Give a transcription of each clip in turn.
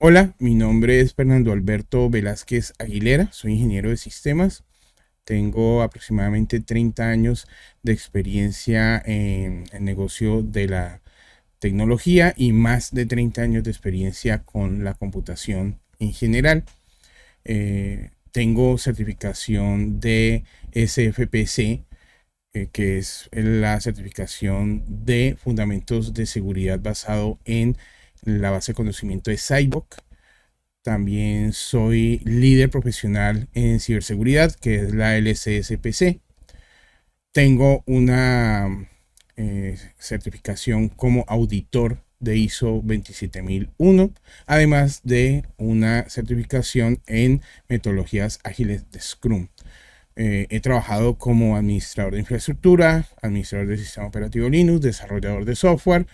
Hola, mi nombre es Fernando Alberto Velázquez Aguilera, soy ingeniero de sistemas. Tengo aproximadamente 30 años de experiencia en el negocio de la tecnología y más de 30 años de experiencia con la computación en general. Tengo certificación de SFPC, que es la certificación de fundamentos de seguridad basado en la base de conocimiento de SIBOC. También soy líder profesional en ciberseguridad, que es la LCSPC. Tengo una certificación como auditor de ISO 27001, además de una certificación en metodologías ágiles de Scrum. He trabajado como administrador de infraestructura, administrador de sistema operativo Linux, desarrollador de software.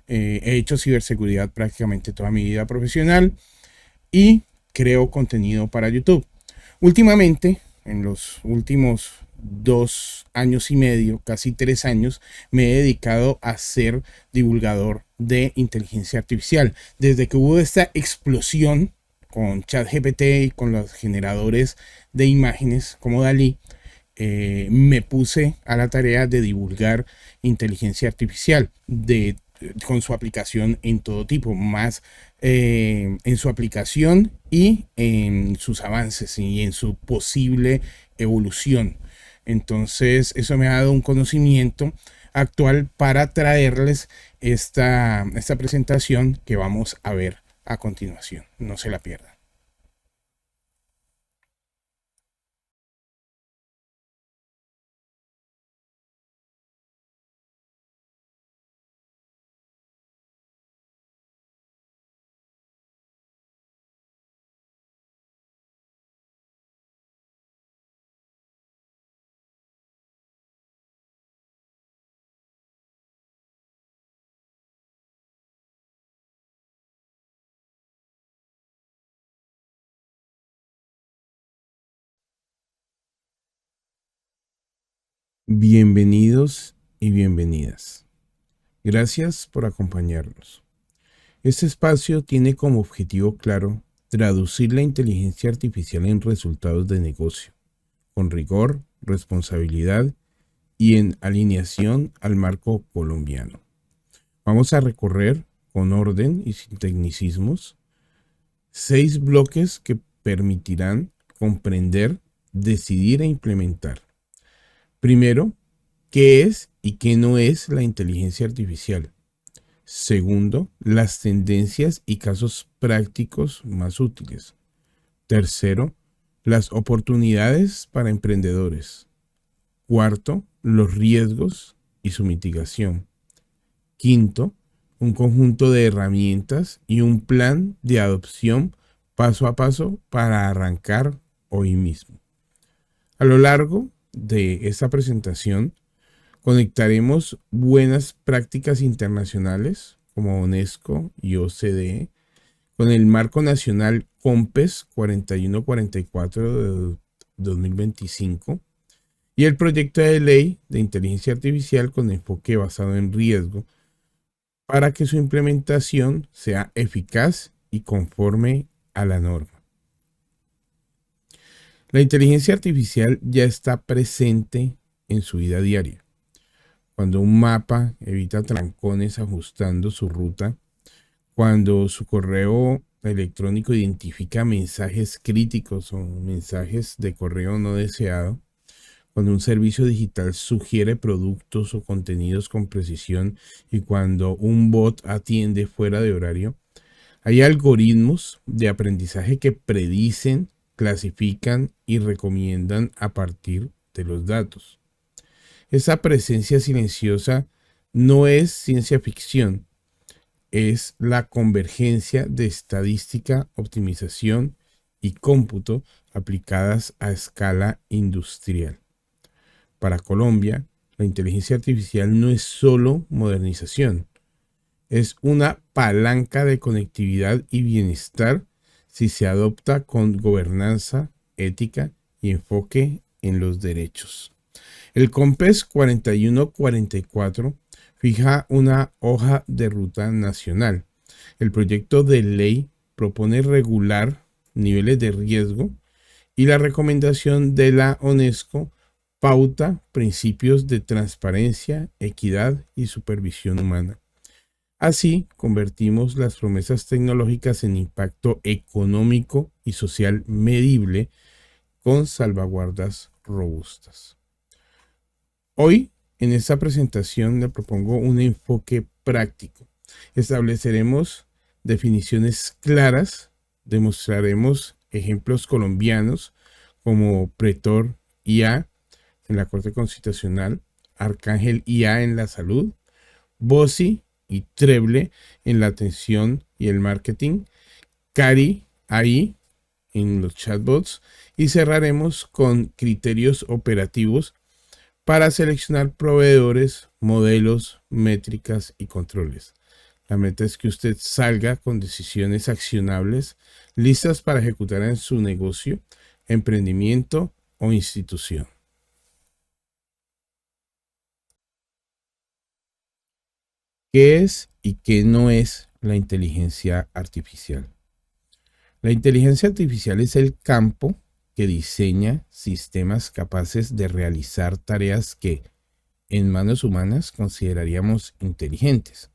He hecho ciberseguridad prácticamente toda mi vida profesional y creo contenido para YouTube. Últimamente, en los últimos 2 años y medio, casi 3 años, me he dedicado a ser divulgador de inteligencia artificial. Desde que hubo esta explosión con ChatGPT y con los generadores de imágenes como DALL-E, me puse a la tarea de divulgar inteligencia artificial con su aplicación en todo tipo, más en su aplicación y en sus avances y en su posible evolución. Entonces, eso me ha dado un conocimiento actual para traerles esta presentación que vamos a ver a continuación. No se la pierdan. Bienvenidos y bienvenidas. Gracias por acompañarnos. Este espacio tiene como objetivo claro traducir la inteligencia artificial en resultados de negocio, con rigor, responsabilidad y en alineación al marco colombiano. Vamos a recorrer con orden y sin tecnicismos 6 bloques que permitirán comprender, decidir e implementar. Primero, ¿qué es y qué no es la inteligencia artificial? Segundo, las tendencias y casos prácticos más útiles. Tercero, las oportunidades para emprendedores. Cuarto, los riesgos y su mitigación. Quinto, un conjunto de herramientas y un plan de adopción paso a paso para arrancar hoy mismo. A lo largo de esta presentación, conectaremos buenas prácticas internacionales como UNESCO y OCDE con el marco nacional COMPES 4144 de 2025 y el proyecto de ley de inteligencia artificial con enfoque basado en riesgo para que su implementación sea eficaz y conforme a la norma. La inteligencia artificial ya está presente en su vida diaria. Cuando un mapa evita trancones ajustando su ruta, cuando su correo electrónico identifica mensajes críticos o mensajes de correo no deseado, cuando un servicio digital sugiere productos o contenidos con precisión y cuando un bot atiende fuera de horario, hay algoritmos de aprendizaje que predicen, clasifican y recomiendan a partir de los datos. Esa presencia silenciosa no es ciencia ficción, es la convergencia de estadística, optimización y cómputo aplicadas a escala industrial. Para Colombia, la inteligencia artificial no es solo modernización, es una palanca de conectividad y bienestar si se adopta con gobernanza, ética y enfoque en los derechos. El COMPES 4144 fija una hoja de ruta nacional. El proyecto de ley propone regular niveles de riesgo y la recomendación de la UNESCO pauta principios de transparencia, equidad y supervisión humana. Así, convertimos las promesas tecnológicas en impacto económico y social medible con salvaguardas robustas. Hoy, en esta presentación, le propongo un enfoque práctico. Estableceremos definiciones claras, demostraremos ejemplos colombianos como Pretor IA en la Corte Constitucional, Arcángel IA en la salud, Bosi y Treble en la atención y el marketing, Cari AI en los chatbots y cerraremos con criterios operativos para seleccionar proveedores, modelos, métricas y controles. La meta es que usted salga con decisiones accionables listas para ejecutar en su negocio, emprendimiento o institución. ¿Qué es y qué no es la inteligencia artificial? La inteligencia artificial es el campo que diseña sistemas capaces de realizar tareas que en manos humanas consideraríamos inteligentes.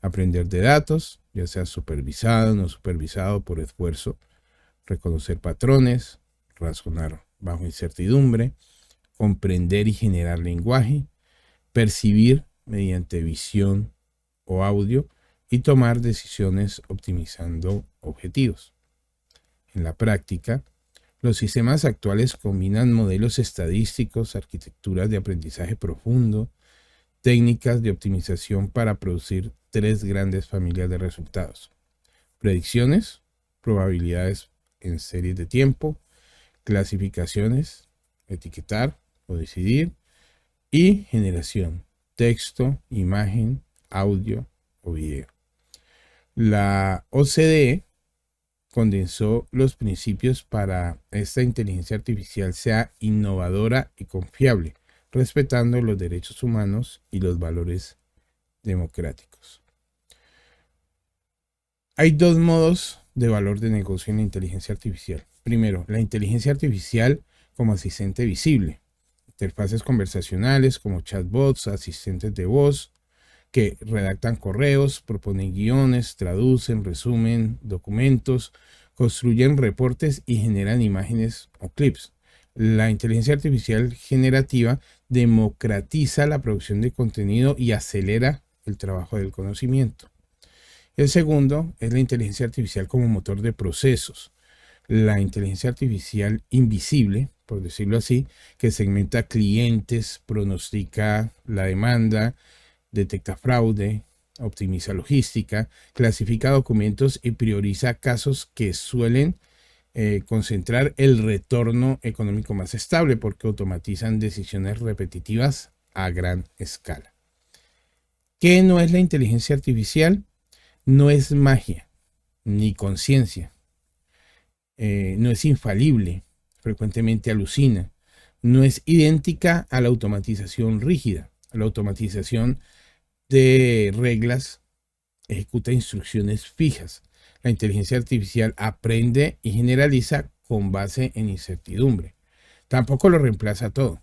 Aprender de datos, ya sea supervisado o no supervisado por esfuerzo, reconocer patrones, razonar bajo incertidumbre, comprender y generar lenguaje, percibir mediante visión o audio y tomar decisiones optimizando objetivos. En la práctica, los sistemas actuales combinan modelos estadísticos, arquitecturas de aprendizaje profundo, técnicas de optimización para producir tres grandes familias de resultados: predicciones, probabilidades en series de tiempo, clasificaciones, etiquetar o decidir, y generación, texto, imagen, audio o video. La OCDE condensó los principios para esta inteligencia artificial sea innovadora y confiable, respetando los derechos humanos y los valores democráticos. Hay dos modos de valor de negocio en la inteligencia artificial. Primero, la inteligencia artificial como asistente visible, interfaces conversacionales como chatbots, asistentes de voz, que redactan correos, proponen guiones, traducen, resumen documentos, construyen reportes y generan imágenes o clips. La inteligencia artificial generativa democratiza la producción de contenido y acelera el trabajo del conocimiento. El segundo es la inteligencia artificial como motor de procesos. La inteligencia artificial invisible, por decirlo así, que segmenta clientes, pronostica la demanda, detecta fraude, optimiza logística, clasifica documentos y prioriza casos que suelen concentrar el retorno económico más estable porque automatizan decisiones repetitivas a gran escala. ¿Qué no es la inteligencia artificial? No es magia ni conciencia. No es infalible, frecuentemente alucina. No es idéntica a la automatización rígida, a la automatización de reglas, ejecuta instrucciones fijas. La inteligencia artificial aprende y generaliza con base en incertidumbre. Tampoco lo reemplaza todo.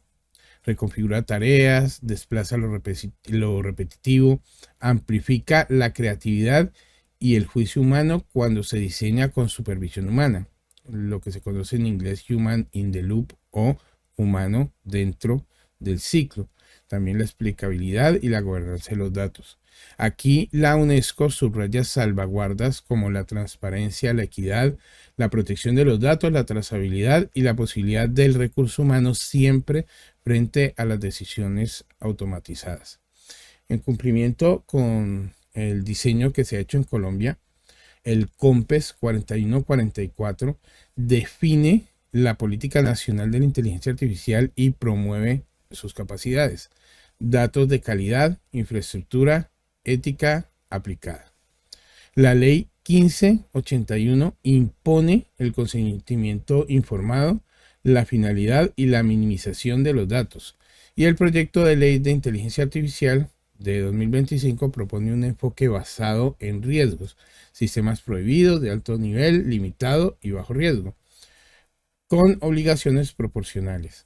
Reconfigura tareas, desplaza lo repetitivo, amplifica la creatividad y el juicio humano cuando se diseña con supervisión humana, lo que se conoce en inglés human in the loop o humano dentro del ciclo. También la explicabilidad y la gobernanza de los datos. Aquí la UNESCO subraya salvaguardas como la transparencia, la equidad, la protección de los datos, la trazabilidad y la posibilidad del recurso humano siempre frente a las decisiones automatizadas. En cumplimiento con el diseño que se ha hecho en Colombia, el COMPES 4144 define la política nacional de la inteligencia artificial y promueve sus capacidades: datos de calidad, infraestructura, ética aplicada. La ley 1581 impone el consentimiento informado, la finalidad y la minimización de los datos. Y el proyecto de ley de inteligencia artificial de 2025 propone un enfoque basado en riesgos, sistemas prohibidos, de alto nivel, limitado y bajo riesgo, con obligaciones proporcionales.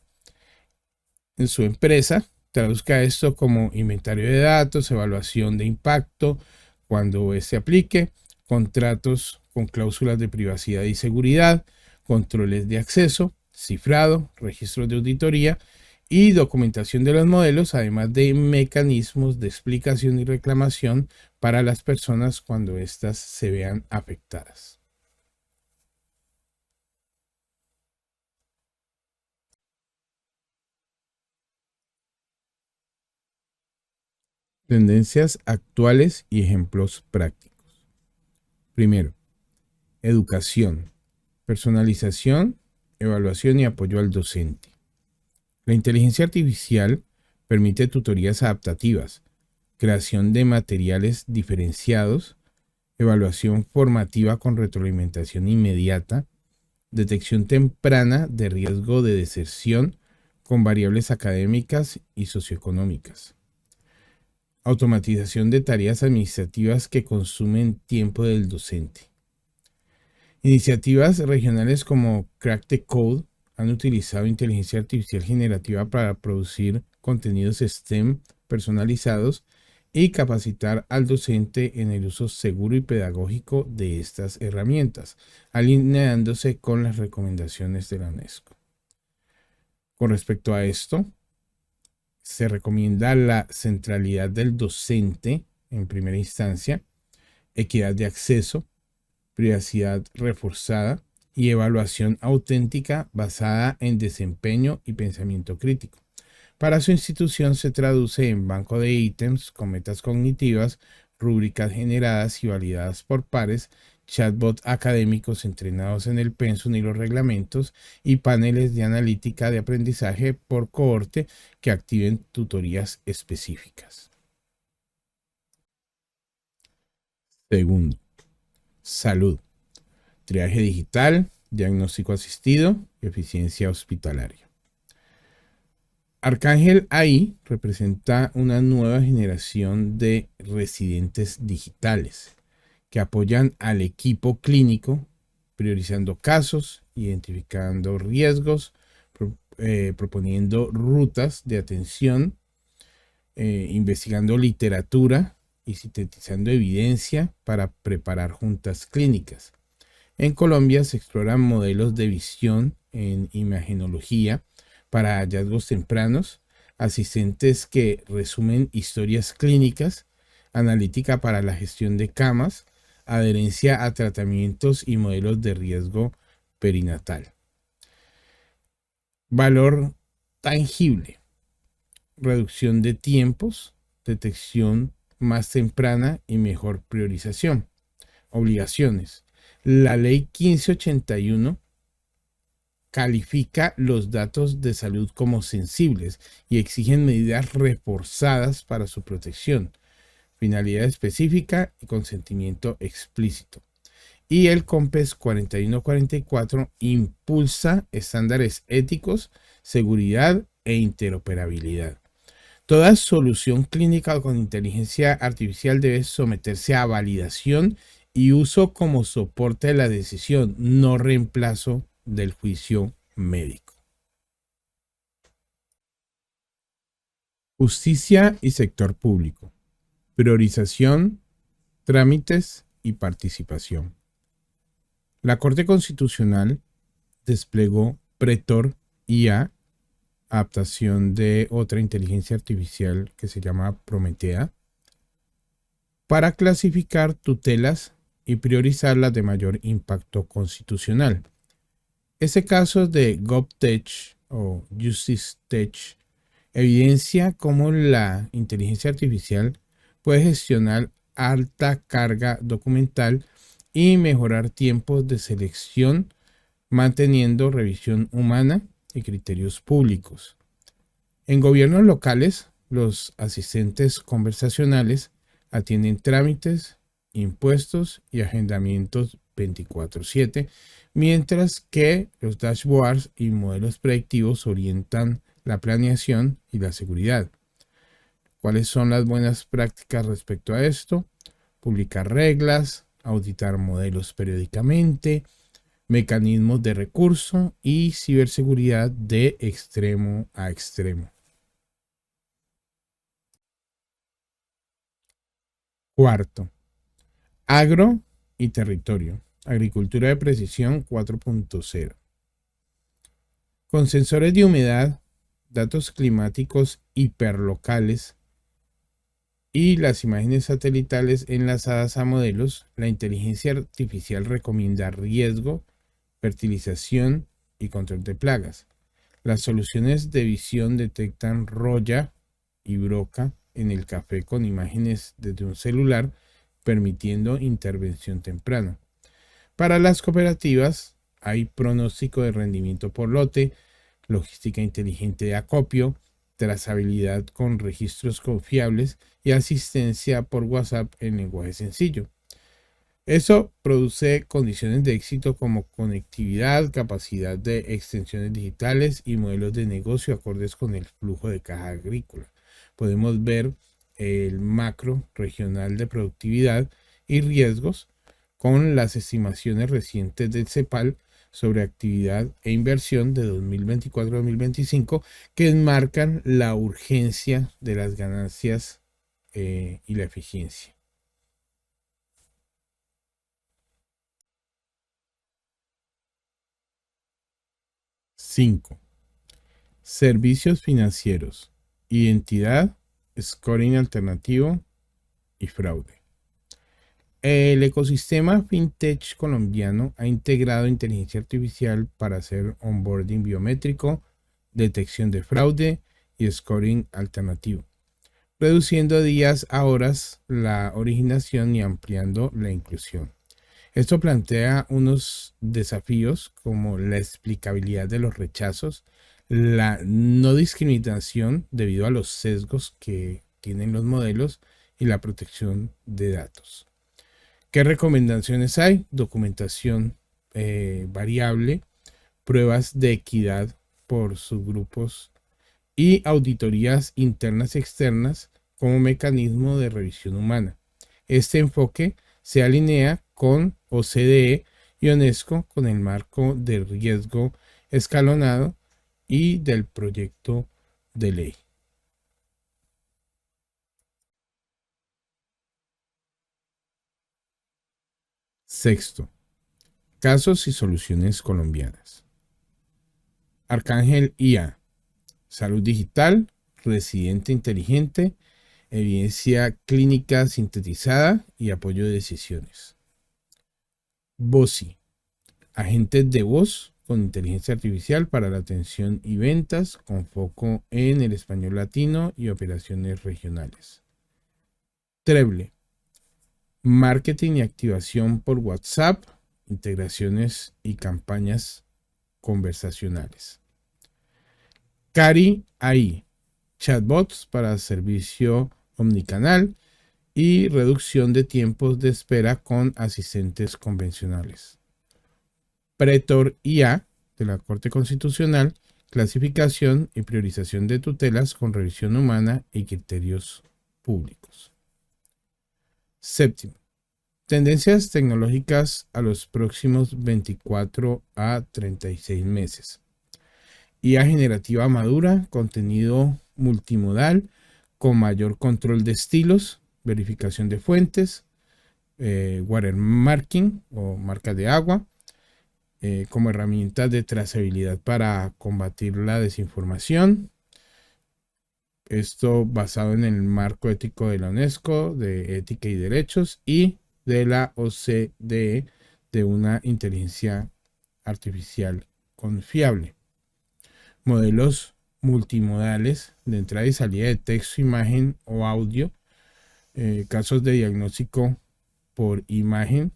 En su empresa, traduzca esto como inventario de datos, evaluación de impacto cuando se aplique, contratos con cláusulas de privacidad y seguridad, controles de acceso, cifrado, registros de auditoría y documentación de los modelos, además de mecanismos de explicación y reclamación para las personas cuando éstas se vean afectadas. Tendencias actuales y ejemplos prácticos. Primero, educación, personalización, evaluación y apoyo al docente. La inteligencia artificial permite tutorías adaptativas, creación de materiales diferenciados, evaluación formativa con retroalimentación inmediata, detección temprana de riesgo de deserción con variables académicas y socioeconómicas. Automatización de tareas administrativas que consumen tiempo del docente. Iniciativas regionales como Crack the Code han utilizado inteligencia artificial generativa para producir contenidos STEM personalizados y capacitar al docente en el uso seguro y pedagógico de estas herramientas, alineándose con las recomendaciones de la UNESCO. Con respecto a esto, se recomienda la centralidad del docente en primera instancia, equidad de acceso, privacidad reforzada y evaluación auténtica basada en desempeño y pensamiento crítico. Para su institución se traduce en banco de ítems con metas cognitivas, rúbricas generadas y validadas por pares, chatbots académicos entrenados en el pensum y los reglamentos y paneles de analítica de aprendizaje por cohorte que activen tutorías específicas. Segundo, salud, triaje digital, diagnóstico asistido y eficiencia hospitalaria. Arcángel AI representa una nueva generación de residentes digitales que apoyan al equipo clínico, priorizando casos, identificando riesgos, proponiendo rutas de atención, investigando literatura y sintetizando evidencia para preparar juntas clínicas. En Colombia se exploran modelos de visión en imagenología para hallazgos tempranos, asistentes que resumen historias clínicas, analítica para la gestión de camas, adherencia a tratamientos y modelos de riesgo perinatal. Valor tangible, reducción de tiempos, detección más temprana y mejor priorización. Obligaciones. La ley 1581 califica los datos de salud como sensibles y exigen medidas reforzadas para su protección, finalidad específica y consentimiento explícito. Y el COMPES 4144 impulsa estándares éticos, seguridad e interoperabilidad. Toda solución clínica con inteligencia artificial debe someterse a validación y uso como soporte de la decisión, no reemplazo del juicio médico. Justicia y sector público. Priorización, trámites y participación. La Corte Constitucional desplegó Pretor IA, adaptación de otra inteligencia artificial que se llama Prometea, para clasificar tutelas y priorizar las de mayor impacto constitucional. Este caso de GovTech o JusticeTech evidencia cómo la inteligencia artificial puede gestionar alta carga documental y mejorar tiempos de selección, manteniendo revisión humana y criterios públicos. En gobiernos locales, los asistentes conversacionales atienden trámites, impuestos y agendamientos 24/7, mientras que los dashboards y modelos predictivos orientan la planeación y la seguridad. ¿Cuáles son las buenas prácticas respecto a esto? Publicar reglas, auditar modelos periódicamente, mecanismos de recurso y ciberseguridad de extremo a extremo. Cuarto, agro y territorio. Agricultura de precisión 4.0. Con sensores de humedad, datos climáticos hiperlocales y las imágenes satelitales enlazadas a modelos, la inteligencia artificial recomienda riesgo, fertilización y control de plagas. Las soluciones de visión detectan roya y broca en el café con imágenes desde un celular, permitiendo intervención temprana. Para las cooperativas hay pronóstico de rendimiento por lote, logística inteligente de acopio, trazabilidad con registros confiables y asistencia por WhatsApp en lenguaje sencillo. Eso produce condiciones de éxito como conectividad, capacidad de extensiones digitales y modelos de negocio acordes con el flujo de caja agrícola. Podemos ver el macro regional de productividad y riesgos con las estimaciones recientes del CEPAL sobre actividad e inversión de 2024-2025 que enmarcan la urgencia de las ganancias y la eficiencia. 5. Servicios financieros, identidad, scoring alternativo y fraude. El ecosistema fintech colombiano ha integrado inteligencia artificial para hacer onboarding biométrico, detección de fraude y scoring alternativo, reduciendo días a horas la originación y ampliando la inclusión. Esto plantea unos desafíos como la explicabilidad de los rechazos, la no discriminación debido a los sesgos que tienen los modelos y la protección de datos. ¿Qué recomendaciones hay? Documentación variable, pruebas de equidad por subgrupos y auditorías internas y externas como mecanismo de revisión humana. Este enfoque se alinea con OCDE y UNESCO con el marco de riesgo escalonado y del proyecto de ley. Sexto, casos y soluciones colombianas. Arcángel IA, salud digital, residente inteligente, evidencia clínica sintetizada y apoyo de decisiones. Bosi, agentes de voz con inteligencia artificial para la atención y ventas con foco en el español latino y operaciones regionales. Treble, marketing y activación por WhatsApp, integraciones y campañas conversacionales. Cari AI, chatbots para servicio omnicanal y reducción de tiempos de espera con asistentes convencionales. Pretor IA de la Corte Constitucional, clasificación y priorización de tutelas con revisión humana y criterios públicos. Séptimo, tendencias tecnológicas a los próximos 24 a 36 meses. IA generativa madura, contenido multimodal con mayor control de estilos, verificación de fuentes, watermarking o marcas de agua, como herramientas de trazabilidad para combatir la desinformación. Esto basado en el marco ético de la UNESCO, de ética y derechos, y de la OCDE, de una inteligencia artificial confiable. Modelos multimodales de entrada y salida de texto, imagen o audio, casos de diagnóstico por imagen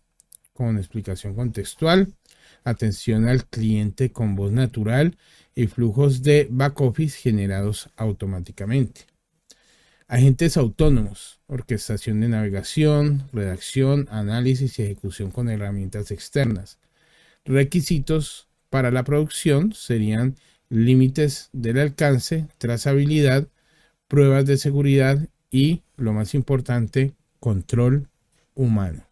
con explicación contextual, atención al cliente con voz natural y flujos de back office generados automáticamente. Agentes autónomos, orquestación de navegación, redacción, análisis y ejecución con herramientas externas. Requisitos para la producción serían límites del alcance, trazabilidad, pruebas de seguridad y, lo más importante, control humano.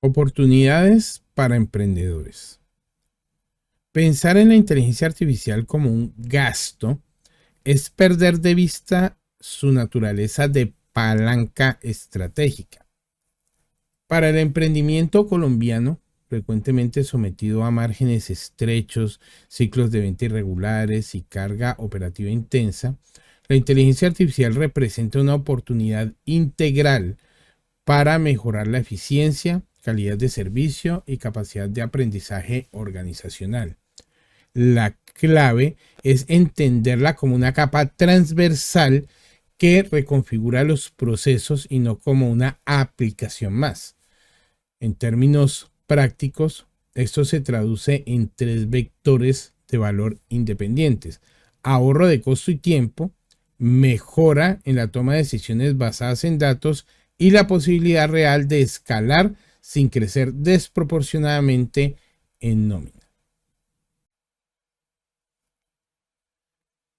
Oportunidades para emprendedores. Pensar en la inteligencia artificial como un gasto es perder de vista su naturaleza de palanca estratégica. Para el emprendimiento colombiano, frecuentemente sometido a márgenes estrechos, ciclos de venta irregulares y carga operativa intensa, la inteligencia artificial representa una oportunidad integral para mejorar la eficiencia, calidad de servicio y capacidad de aprendizaje organizacional. La clave es entenderla como una capa transversal que reconfigura los procesos y no como una aplicación más. En términos prácticos, esto se traduce en 3 vectores de valor independientes: ahorro de costo y tiempo, mejora en la toma de decisiones basadas en datos y la posibilidad real de escalar sin crecer desproporcionadamente en nómina.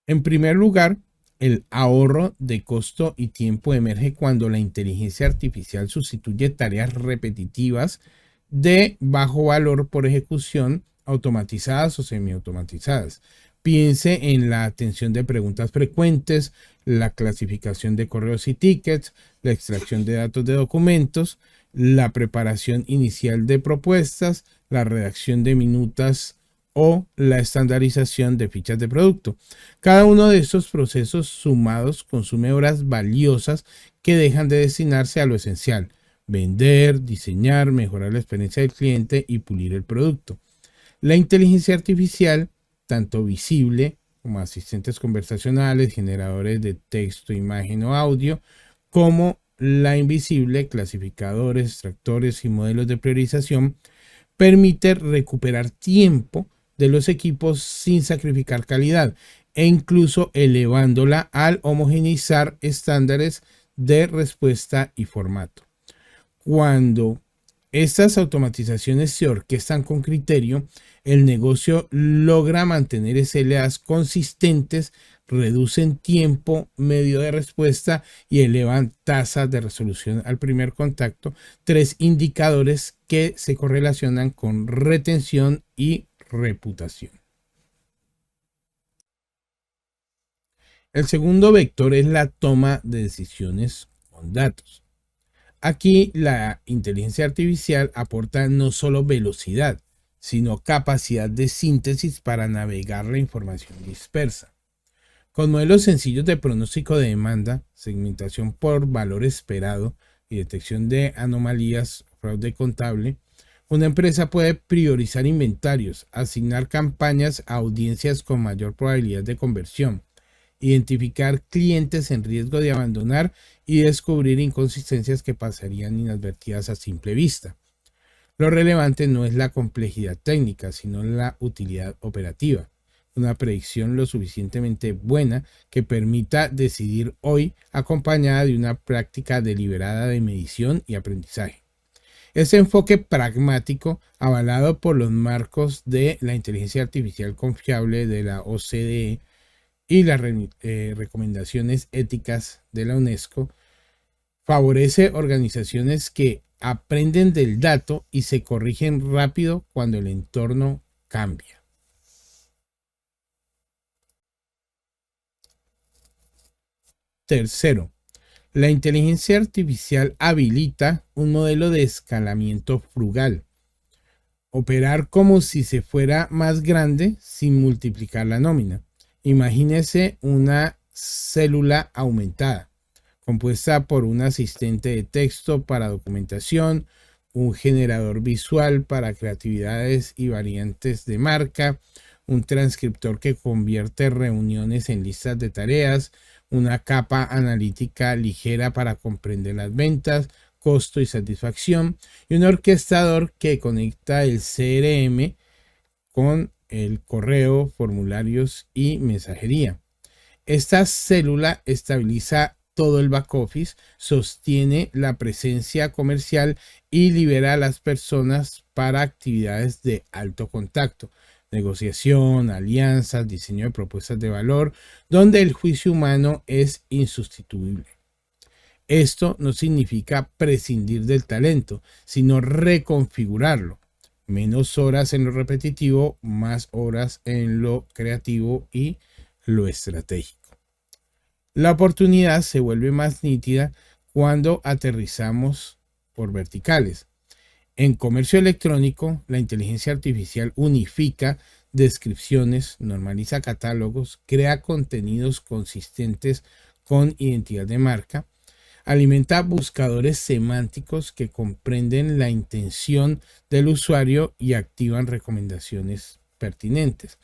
En primer lugar, el ahorro de costo y tiempo emerge cuando la inteligencia artificial sustituye tareas repetitivas de bajo valor por ejecución automatizadas o semiautomatizadas. Piense en la atención de preguntas frecuentes, la clasificación de correos y tickets, la extracción de datos de documentos, la preparación inicial de propuestas, la redacción de minutas o la estandarización de fichas de producto. Cada uno de estos procesos sumados consume horas valiosas que dejan de destinarse a lo esencial: vender, diseñar, mejorar la experiencia del cliente y pulir el producto. La inteligencia artificial, tanto visible como asistentes conversacionales, generadores de texto, imagen o audio, como la invisible, clasificadores, extractores y modelos de priorización, permite recuperar tiempo de los equipos sin sacrificar calidad e incluso elevándola al homogeneizar estándares de respuesta y formato. Cuando estas automatizaciones se orquestan con criterio, el negocio logra mantener SLAs consistentes, reducen tiempo medio de respuesta y elevan tasas de resolución al primer contacto, 3 indicadores que se correlacionan con retención y reputación. El segundo vector es la toma de decisiones con datos. Aquí la inteligencia artificial aporta no solo velocidad, sino capacidad de síntesis para navegar la información dispersa. Con modelos sencillos de pronóstico de demanda, segmentación por valor esperado y detección de anomalías, fraude contable, una empresa puede priorizar inventarios, asignar campañas a audiencias con mayor probabilidad de conversión, identificar clientes en riesgo de abandonar y descubrir inconsistencias que pasarían inadvertidas a simple vista. Lo relevante no es la complejidad técnica, sino la utilidad operativa. Una predicción lo suficientemente buena que permita decidir hoy, acompañada de una práctica deliberada de medición y aprendizaje. Ese enfoque pragmático, avalado por los marcos de la inteligencia artificial confiable de la OCDE y las recomendaciones éticas de la UNESCO, favorece organizaciones que aprenden del dato y se corrigen rápido cuando el entorno cambia. Tercero, la inteligencia artificial habilita un modelo de escalamiento frugal. Operar como si se fuera más grande sin multiplicar la nómina. Imagínese una célula aumentada, compuesta por un asistente de texto para documentación, un generador visual para creatividades y variantes de marca, un transcriptor que convierte reuniones en listas de tareas, una capa analítica ligera para comprender las ventas, costo y satisfacción, y un orquestador que conecta el CRM con el correo, formularios y mensajería. Esta célula estabiliza todo el back office, sostiene la presencia comercial y libera a las personas para actividades de alto contacto. negociación, alianzas, diseño de propuestas de valor, donde el juicio humano es insustituible. Esto no significa prescindir del talento, sino reconfigurarlo. Menos horas en lo repetitivo, más horas en lo creativo y lo estratégico. La oportunidad se vuelve más nítida cuando aterrizamos por verticales. En comercio electrónico, la inteligencia artificial unifica descripciones, normaliza catálogos, crea contenidos consistentes con identidad de marca, alimenta buscadores semánticos que comprenden la intención del usuario y activan recomendaciones pertinentes.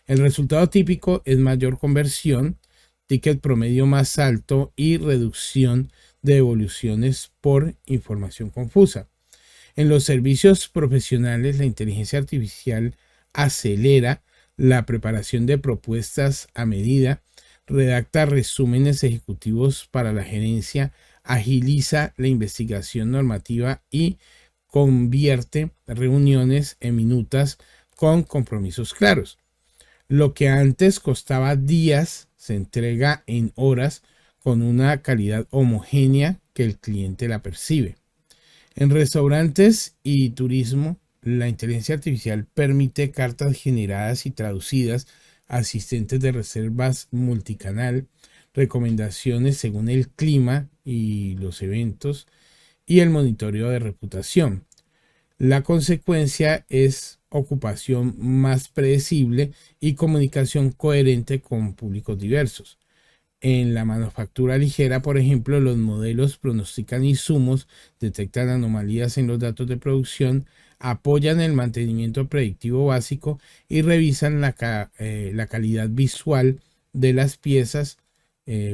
El resultado típico es mayor conversión, ticket promedio más alto y reducción de devoluciones por información confusa. En los servicios profesionales, la inteligencia artificial acelera la preparación de propuestas a medida, redacta resúmenes ejecutivos para la gerencia, agiliza la investigación normativa y convierte reuniones en minutas con compromisos claros. Lo que antes costaba días se entrega en horas con una calidad homogénea que el cliente la percibe. En restaurantes y turismo, la inteligencia artificial permite cartas generadas y traducidas, asistentes de reservas multicanal, recomendaciones según el clima y los eventos y el monitoreo de reputación. La consecuencia es ocupación más predecible y comunicación coherente con públicos diversos. En la manufactura ligera, por ejemplo, los modelos pronostican insumos, detectan anomalías en los datos de producción, apoyan el mantenimiento predictivo básico y revisan la calidad visual de las piezas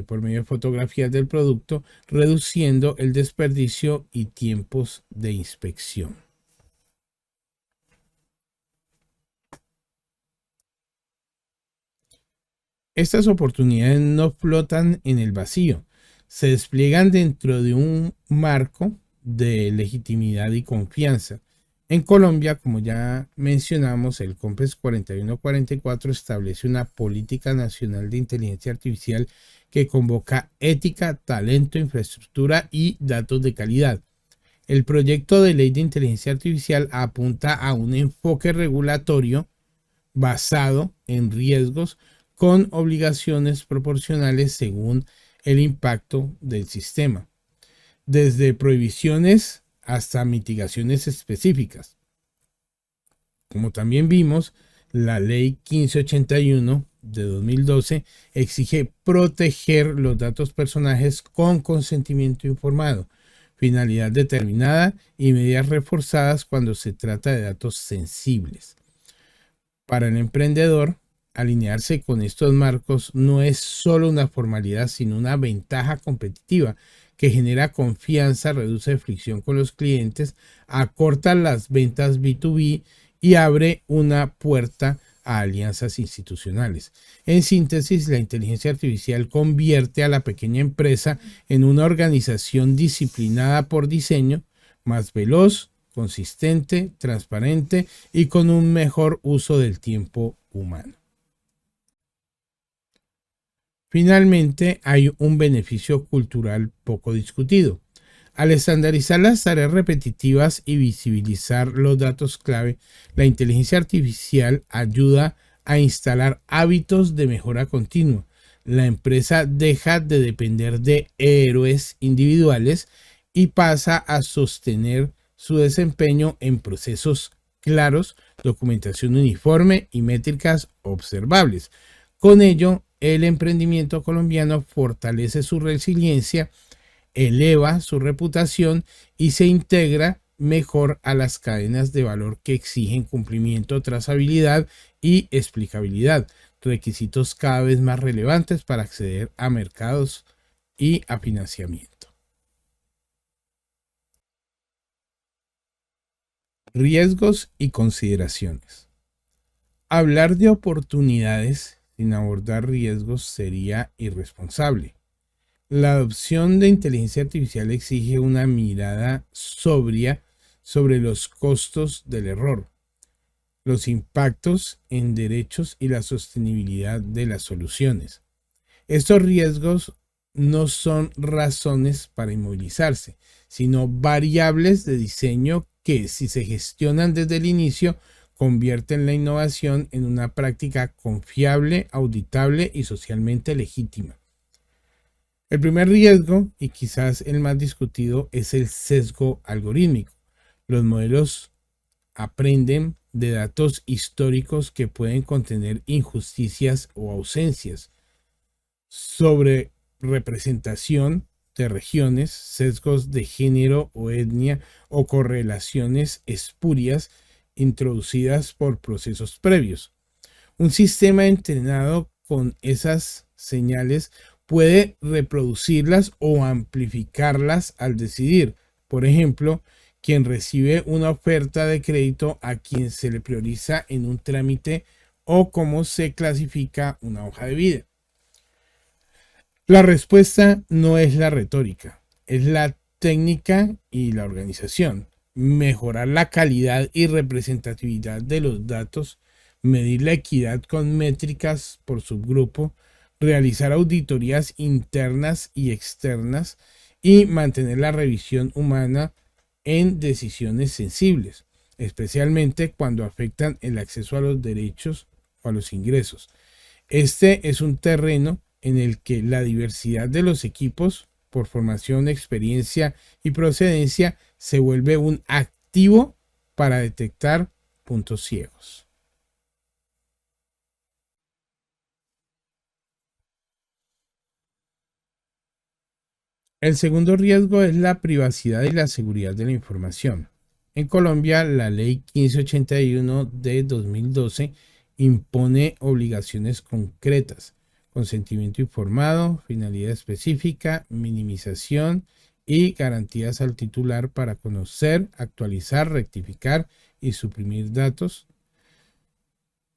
por medio de fotografías del producto, reduciendo el desperdicio y tiempos de inspección. Estas oportunidades no flotan en el vacío, se despliegan dentro de un marco de legitimidad y confianza. En Colombia, como ya mencionamos, el COMPES 4144 establece una política nacional de inteligencia artificial que convoca ética, talento, infraestructura y datos de calidad. El proyecto de ley de inteligencia artificial apunta a un enfoque regulatorio basado en riesgos con obligaciones proporcionales según el impacto del sistema, desde prohibiciones hasta mitigaciones específicas. Como también vimos, la ley 1581 de 2012 exige proteger los datos personales con consentimiento informado, finalidad determinada y medidas reforzadas cuando se trata de datos sensibles. Para el emprendedor, alinearse con estos marcos no es solo una formalidad, sino una ventaja competitiva que genera confianza, reduce fricción con los clientes, acorta las ventas B2B y abre una puerta a alianzas institucionales. En síntesis, la inteligencia artificial convierte a la pequeña empresa en una organización disciplinada por diseño, más veloz, consistente, transparente y con un mejor uso del tiempo humano. Finalmente, hay un beneficio cultural poco discutido. Al estandarizar las tareas repetitivas y visibilizar los datos clave, la inteligencia artificial ayuda a instalar hábitos de mejora continua. La empresa deja de depender de héroes individuales y pasa a sostener su desempeño en procesos claros, documentación uniforme y métricas observables. Con ello, el emprendimiento colombiano fortalece su resiliencia, eleva su reputación y se integra mejor a las cadenas de valor que exigen cumplimiento, trazabilidad y explicabilidad, requisitos cada vez más relevantes para acceder a mercados y a financiamiento. Riesgos y consideraciones. Hablar de oportunidades sin abordar riesgos sería irresponsable. La adopción de inteligencia artificial exige una mirada sobria sobre los costos del error. los impactos en derechos y la sostenibilidad de las soluciones. Estos riesgos no son razones para inmovilizarse, sino variables de diseño que, si se gestionan desde el inicio, convierten la innovación en una práctica confiable, auditable y socialmente legítima. El primer riesgo, y quizás el más discutido, es el sesgo algorítmico. Los modelos aprenden de datos históricos que pueden contener injusticias o ausencias, sobre representación de regiones, sesgos de género o etnia o correlaciones espurias introducidas por procesos previos. Un sistema entrenado con esas señales puede reproducirlas o amplificarlas al decidir, por ejemplo, quien recibe una oferta de crédito, a quien se le prioriza en un trámite o cómo se clasifica una hoja de vida. La respuesta no es la retórica, es la técnica y la organización. Mejorar la calidad y representatividad de los datos, medir la equidad con métricas por subgrupo, realizar auditorías internas y externas y mantener la revisión humana en decisiones sensibles, especialmente cuando afectan el acceso a los derechos o a los ingresos. Este es un terreno en el que la diversidad de los equipos, por formación, experiencia y procedencia, se vuelve un activo para detectar puntos ciegos. El segundo riesgo es la privacidad y la seguridad de la información. En Colombia, la Ley 1581 de 2012 impone obligaciones concretas: consentimiento informado, finalidad específica, minimización y garantías al titular para conocer, actualizar, rectificar y suprimir datos.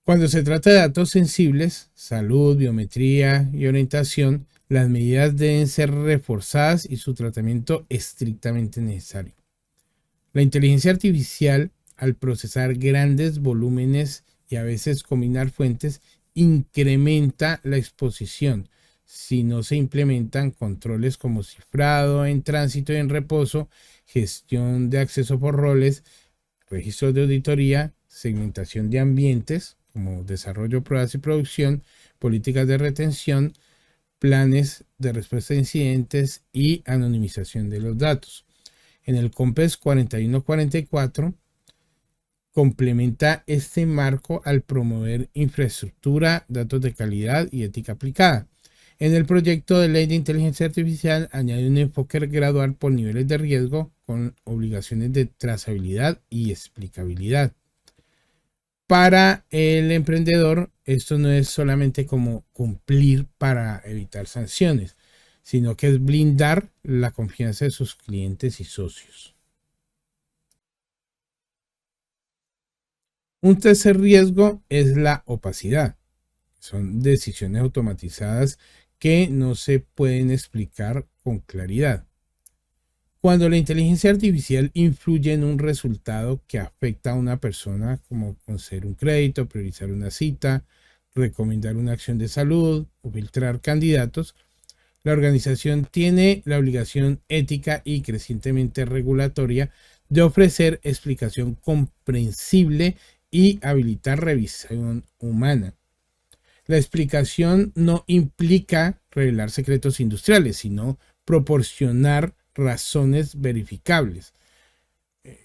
Cuando se trata de datos sensibles, salud, biometría y orientación, las medidas deben ser reforzadas y su tratamiento estrictamente necesario. La inteligencia artificial, al procesar grandes volúmenes y a veces combinar fuentes, incrementa la exposición si no se implementan controles como cifrado en tránsito y en reposo, gestión de acceso por roles, registros de auditoría, segmentación de ambientes como desarrollo, pruebas y producción, políticas de retención, planes de respuesta a incidentes y anonimización de los datos. En el COMPES 4144 complementa este marco al promover infraestructura, datos de calidad y ética aplicada. En el proyecto de ley de inteligencia artificial añade un enfoque gradual por niveles de riesgo con obligaciones de trazabilidad y explicabilidad. Para el emprendedor, esto no es solamente como cumplir para evitar sanciones, sino que es blindar la confianza de sus clientes y socios. Un tercer riesgo es la opacidad. Son decisiones automatizadas que no se pueden explicar con claridad. Cuando la inteligencia artificial influye en un resultado que afecta a una persona, como conceder un crédito, priorizar una cita, recomendar una acción de salud o filtrar candidatos, la organización tiene la obligación ética y crecientemente regulatoria de ofrecer explicación comprensible y habilitar revisión humana. La explicación no implica revelar secretos industriales, sino proporcionar razones verificables.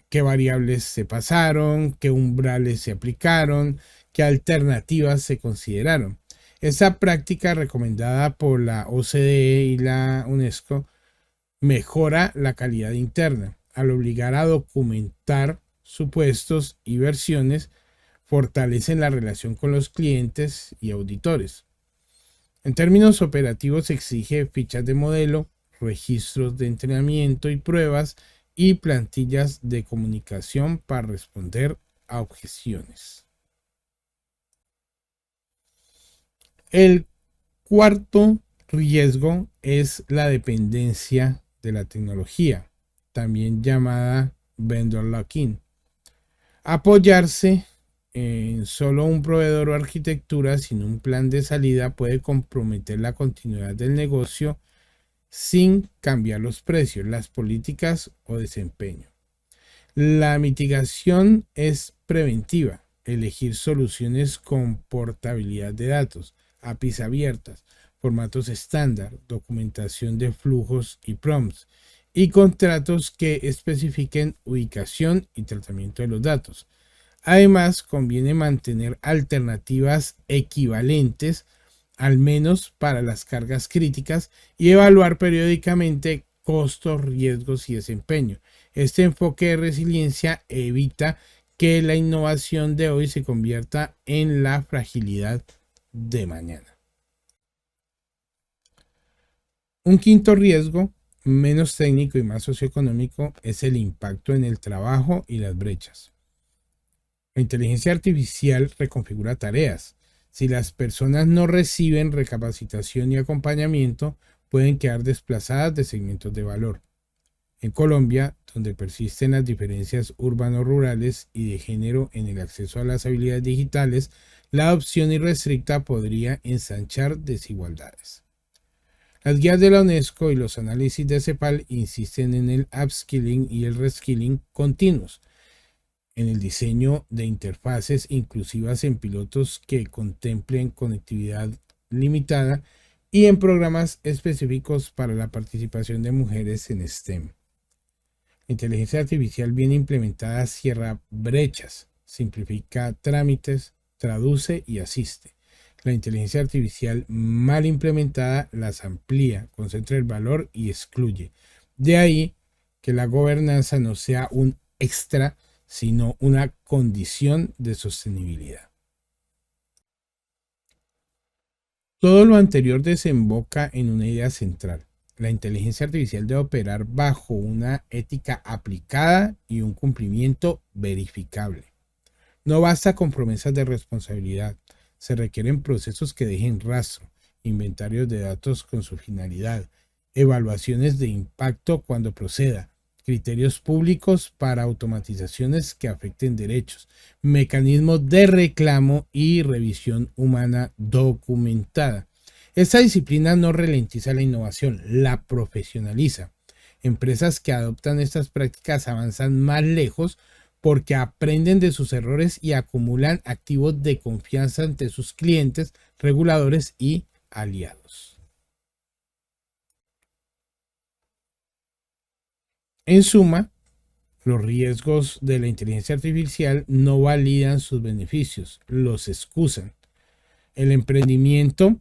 ¿Qué variables se pasaron? ¿Qué umbrales se aplicaron? ¿Qué alternativas se consideraron? Esa práctica, recomendada por la OCDE y la UNESCO, mejora la calidad interna al obligar a documentar supuestos y versiones, fortalecen la relación con los clientes y auditores. En términos operativos, exige fichas de modelo, registros de entrenamiento y pruebas y plantillas de comunicación para responder a objeciones. El cuarto riesgo es la dependencia de la tecnología, también llamada vendor lock-in. Apoyarse solo un proveedor o arquitectura sin un plan de salida puede comprometer la continuidad del negocio sin cambiar los precios, las políticas o desempeño. La mitigación es preventiva, elegir soluciones con portabilidad de datos, APIs abiertas, formatos estándar, documentación de flujos y prompts, y contratos que especifiquen ubicación y tratamiento de los datos. Además, conviene mantener alternativas equivalentes, al menos para las cargas críticas, y evaluar periódicamente costos, riesgos y desempeño. Este enfoque de resiliencia evita que la innovación de hoy se convierta en la fragilidad de mañana. Un quinto riesgo, menos técnico y más socioeconómico, es el impacto en el trabajo y las brechas. La inteligencia artificial reconfigura tareas. Si las personas no reciben recapacitación y acompañamiento, pueden quedar desplazadas de segmentos de valor. En Colombia, donde persisten las diferencias urbano-rurales y de género en el acceso a las habilidades digitales, la adopción irrestricta podría ensanchar desigualdades. Las guías de la UNESCO y los análisis de CEPAL insisten en el upskilling y el reskilling continuos, en el diseño de interfaces inclusivas en pilotos que contemplen conectividad limitada y en programas específicos para la participación de mujeres en STEM. La inteligencia artificial bien implementada cierra brechas, simplifica trámites, traduce y asiste. La inteligencia artificial mal implementada las amplía, concentra el valor y excluye. De ahí que la gobernanza no sea un extra, sino una condición de sostenibilidad. Todo lo anterior desemboca en una idea central. La inteligencia artificial debe operar bajo una ética aplicada y un cumplimiento verificable. No basta con promesas de responsabilidad. Se requieren procesos que dejen rastro, inventarios de datos con su finalidad, evaluaciones de impacto cuando proceda, criterios públicos para automatizaciones que afecten derechos, mecanismos de reclamo y revisión humana documentada. Esta disciplina no ralentiza la innovación, la profesionaliza. Empresas que adoptan estas prácticas avanzan más lejos porque aprenden de sus errores y acumulan activos de confianza ante sus clientes, reguladores y aliados. En suma, los riesgos de la inteligencia artificial no validan sus beneficios, los excusan. El emprendimiento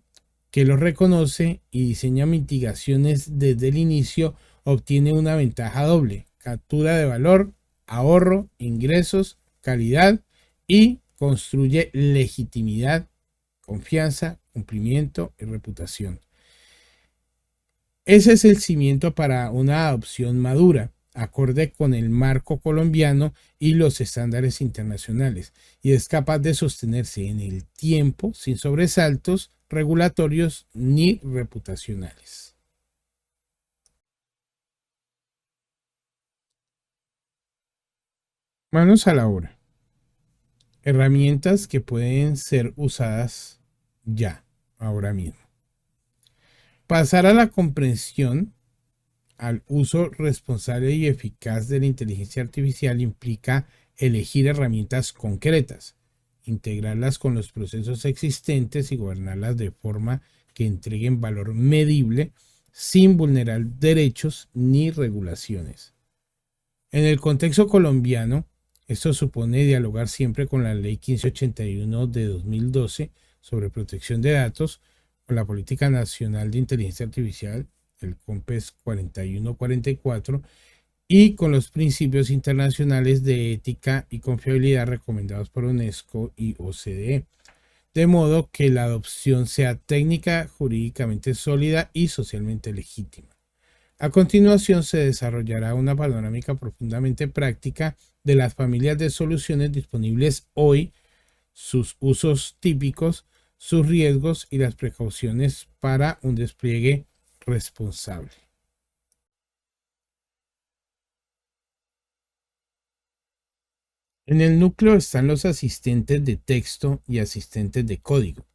que los reconoce y diseña mitigaciones desde el inicio obtiene una ventaja doble: captura de valor, ahorro, ingresos, calidad, y construye legitimidad, confianza, cumplimiento y reputación. Ese es el cimiento para una adopción madura, acorde con el marco colombiano y los estándares internacionales, y es capaz de sostenerse en el tiempo sin sobresaltos regulatorios ni reputacionales. Manos a la obra. Herramientas que pueden ser usadas ya, ahora mismo. Pasar a la comprensión, al uso responsable y eficaz de la inteligencia artificial implica elegir herramientas concretas, integrarlas con los procesos existentes y gobernarlas de forma que entreguen valor medible sin vulnerar derechos ni regulaciones. En el contexto colombiano, esto supone dialogar siempre con la Ley 1581 de 2012 sobre protección de datos, con la Política Nacional de Inteligencia Artificial, el COMPES 4144, y con los principios internacionales de ética y confiabilidad recomendados por UNESCO y OCDE, de modo que la adopción sea técnica, jurídicamente sólida y socialmente legítima. A continuación se desarrollará una panorámica profundamente práctica de las familias de soluciones disponibles hoy, sus usos típicos, sus riesgos y las precauciones para un despliegue responsable. En el núcleo están los asistentes de texto y asistentes de código,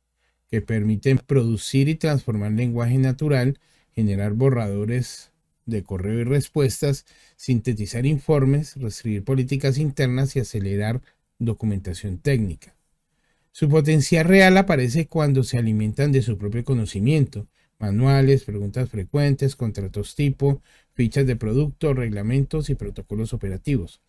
que permiten producir y transformar lenguaje natural, generar borradores de correo y respuestas, sintetizar informes, reescribir políticas internas y acelerar documentación técnica. Su potencial real aparece cuando se alimentan de su propio conocimiento: manuales, preguntas frecuentes, contratos tipo, fichas de producto, reglamentos y protocolos operativos.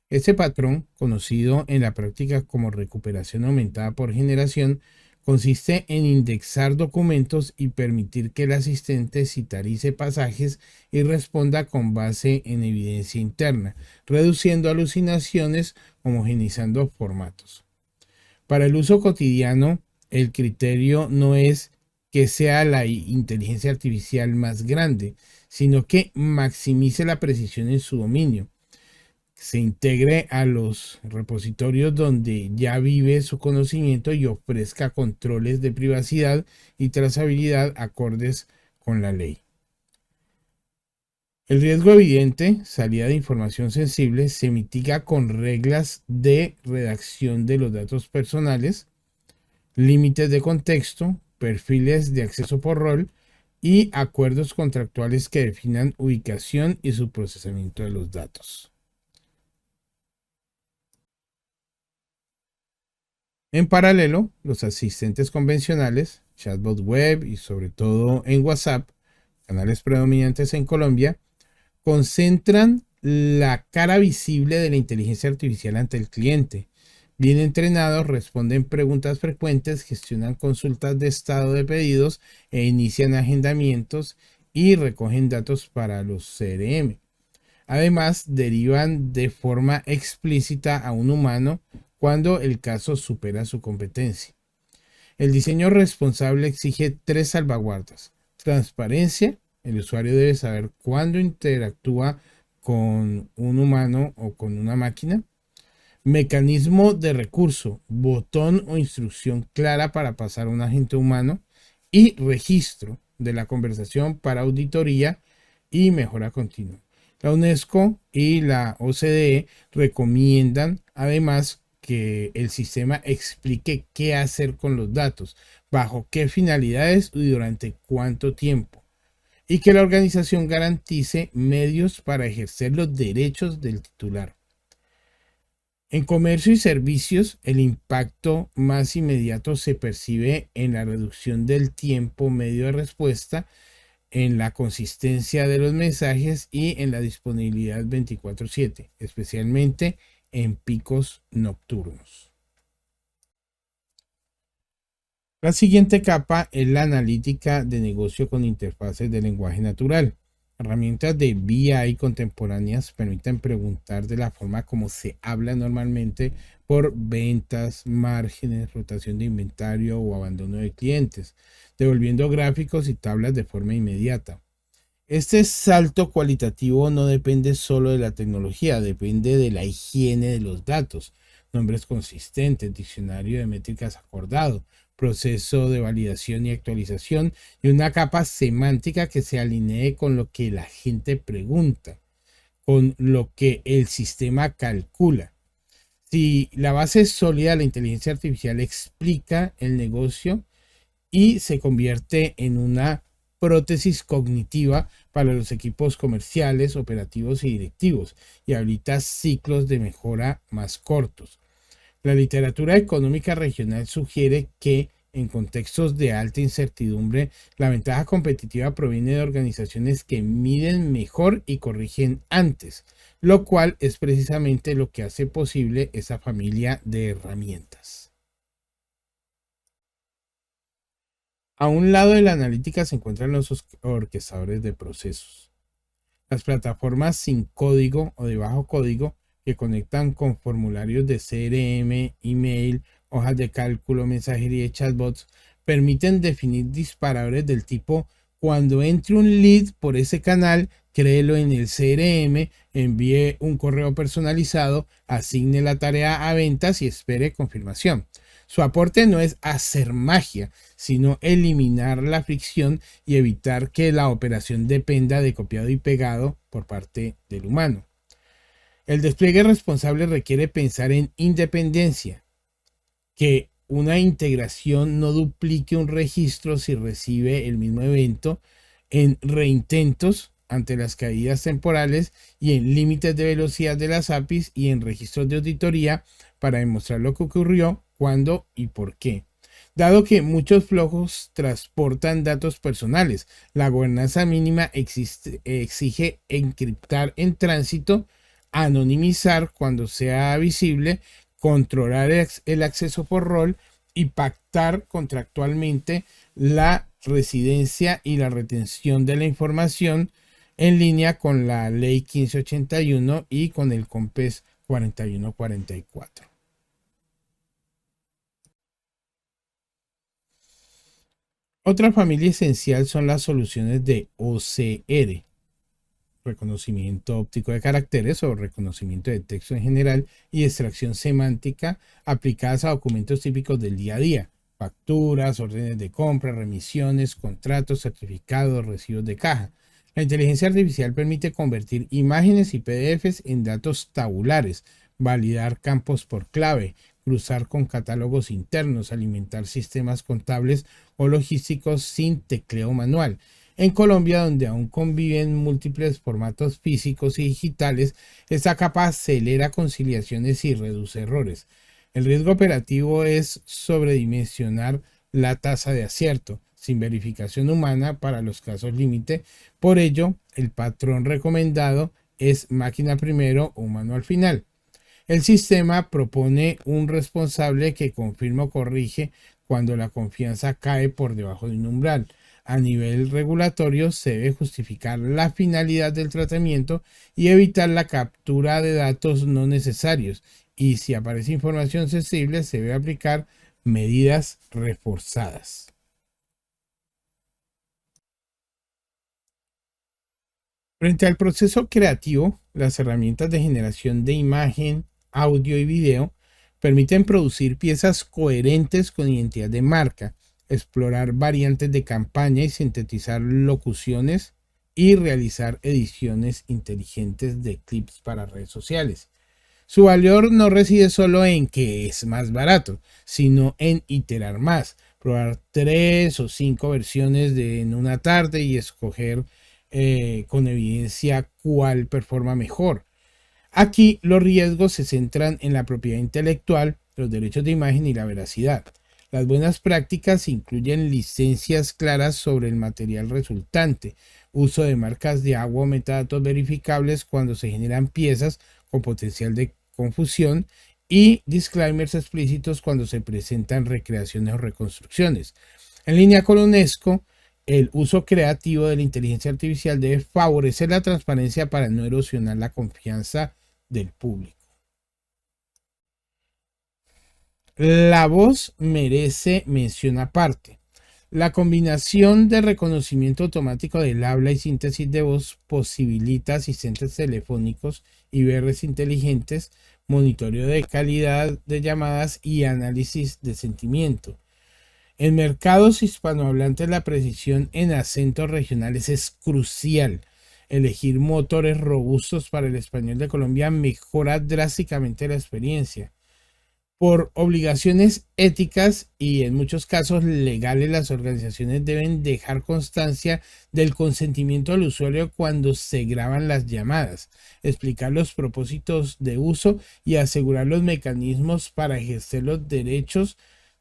Este patrón, conocido en la práctica como recuperación aumentada por generación, consiste en indexar documentos y permitir que el asistente citarice pasajes y responda con base en evidencia interna, reduciendo alucinaciones, homogeneizando formatos. Para el uso cotidiano, el criterio no es que sea la inteligencia artificial más grande, sino que maximice la precisión en su dominio, se integre a los repositorios donde ya vive su conocimiento y ofrezca controles de privacidad y trazabilidad acordes con la ley. El riesgo evidente, salida de información sensible, se mitiga con reglas de redacción de los datos personales, límites de contexto, perfiles de acceso por rol y acuerdos contractuales que definan ubicación y su procesamiento de los datos. En paralelo, los asistentes convencionales, chatbot web y sobre todo en WhatsApp, canales predominantes en Colombia, concentran la cara visible de la inteligencia artificial ante el cliente. Bien entrenados, responden preguntas frecuentes, gestionan consultas de estado de pedidos e inician agendamientos y recogen datos para los CRM. Además, derivan de forma explícita a un humano cuando el caso supera su competencia. El diseño responsable exige 3 salvaguardas: transparencia, el usuario debe saber cuándo interactúa con un humano o con una máquina; mecanismo de recurso, botón o instrucción clara para pasar a un agente humano; y registro de la conversación para auditoría y mejora continua. La UNESCO y la OCDE recomiendan además que el sistema explique qué hacer con los datos, bajo qué finalidades y durante cuánto tiempo, y que la organización garantice medios para ejercer los derechos del titular. En comercio y servicios, el impacto más inmediato se percibe en la reducción del tiempo medio de respuesta, en la consistencia de los mensajes y en la disponibilidad 24/7, especialmente en picos nocturnos. La siguiente capa es la analítica de negocio con interfaces de lenguaje natural. Herramientas de BI contemporáneas permiten preguntar de la forma como se habla normalmente por ventas, márgenes, rotación de inventario o abandono de clientes, devolviendo gráficos y tablas de forma inmediata. Este salto cualitativo no depende solo de la tecnología, depende de la higiene de los datos: nombres consistentes, diccionario de métricas acordado, proceso de validación y actualización, y una capa semántica que se alinee con lo que la gente pregunta, con lo que el sistema calcula. Si la base es sólida, la inteligencia artificial explica el negocio y se convierte en una prótesis cognitiva para los equipos comerciales, operativos y directivos, y habilita ciclos de mejora más cortos. La literatura económica regional sugiere que en contextos de alta incertidumbre, la ventaja competitiva proviene de organizaciones que miden mejor y corrigen antes, lo cual es precisamente lo que hace posible esa familia de herramientas. A un lado de la analítica se encuentran los orquestadores de procesos, las plataformas sin código o de bajo código que conectan con formularios de CRM, email, hojas de cálculo, mensajería y chatbots. Permiten definir disparadores del tipo: cuando entre un lead por ese canal, créelo en el CRM, envíe un correo personalizado, asigne la tarea a ventas y espere confirmación. Su aporte no es hacer magia, sino eliminar la fricción y evitar que la operación dependa de copiado y pegado por parte del humano. El despliegue responsable requiere pensar en independencia, que una integración no duplique un registro si recibe el mismo evento, en reintentos ante las caídas temporales y en límites de velocidad de las APIs y en registros de auditoría para demostrar lo que ocurrió, cuándo y por qué. Dado que muchos flujos transportan datos personales, la gobernanza mínima exige encriptar en tránsito, anonimizar cuando sea visible, controlar el acceso por rol y pactar contractualmente la residencia y la retención de la información en línea con la Ley 1581 y con el COMPES 4144. Otra familia esencial son las soluciones de OCR, reconocimiento óptico de caracteres o reconocimiento de texto en general y extracción semántica aplicadas a documentos típicos del día a día, facturas, órdenes de compra, remisiones, contratos, certificados, recibos de caja. La inteligencia artificial permite convertir imágenes y PDFs en datos tabulares, validar campos por clave, cruzar con catálogos internos, alimentar sistemas contables o logísticos sin tecleo manual. En Colombia, donde aún conviven múltiples formatos físicos y digitales, esta capa acelera conciliaciones y reduce errores. El riesgo operativo es sobredimensionar la tasa de acierto, sin verificación humana para los casos límite. Por ello, el patrón recomendado es máquina primero, humano al final. El sistema propone un responsable que confirma o corrige cuando la confianza cae por debajo de un umbral. A nivel regulatorio se debe justificar la finalidad del tratamiento y evitar la captura de datos no necesarios, y si aparece información sensible se debe aplicar medidas reforzadas. Frente al proceso creativo, las herramientas de generación de imagen, audio y video permiten producir piezas coherentes con identidad de marca, explorar variantes de campaña y sintetizar locuciones y realizar ediciones inteligentes de clips para redes sociales. Su valor no reside solo en que es más barato, sino en iterar más, probar 3 o 5 versiones en una tarde y escoger con evidencia cuál performa mejor. Aquí los riesgos se centran en la propiedad intelectual, los derechos de imagen y la veracidad. Las buenas prácticas incluyen licencias claras sobre el material resultante, uso de marcas de agua o metadatos verificables cuando se generan piezas con potencial de confusión y disclaimers explícitos cuando se presentan recreaciones o reconstrucciones. En línea con UNESCO, el uso creativo de la inteligencia artificial debe favorecer la transparencia para no erosionar la confianza del público. La voz merece mención aparte. La combinación de reconocimiento automático del habla y síntesis de voz posibilita asistentes telefónicos y IVRs inteligentes, monitoreo de calidad de llamadas y análisis de sentimiento. En mercados hispanohablantes la precisión en acentos regionales es crucial. Elegir motores robustos para el español de Colombia mejora drásticamente la experiencia. Por obligaciones éticas y en muchos casos legales, las organizaciones deben dejar constancia del consentimiento del usuario cuando se graban las llamadas, explicar los propósitos de uso y asegurar los mecanismos para ejercer los derechos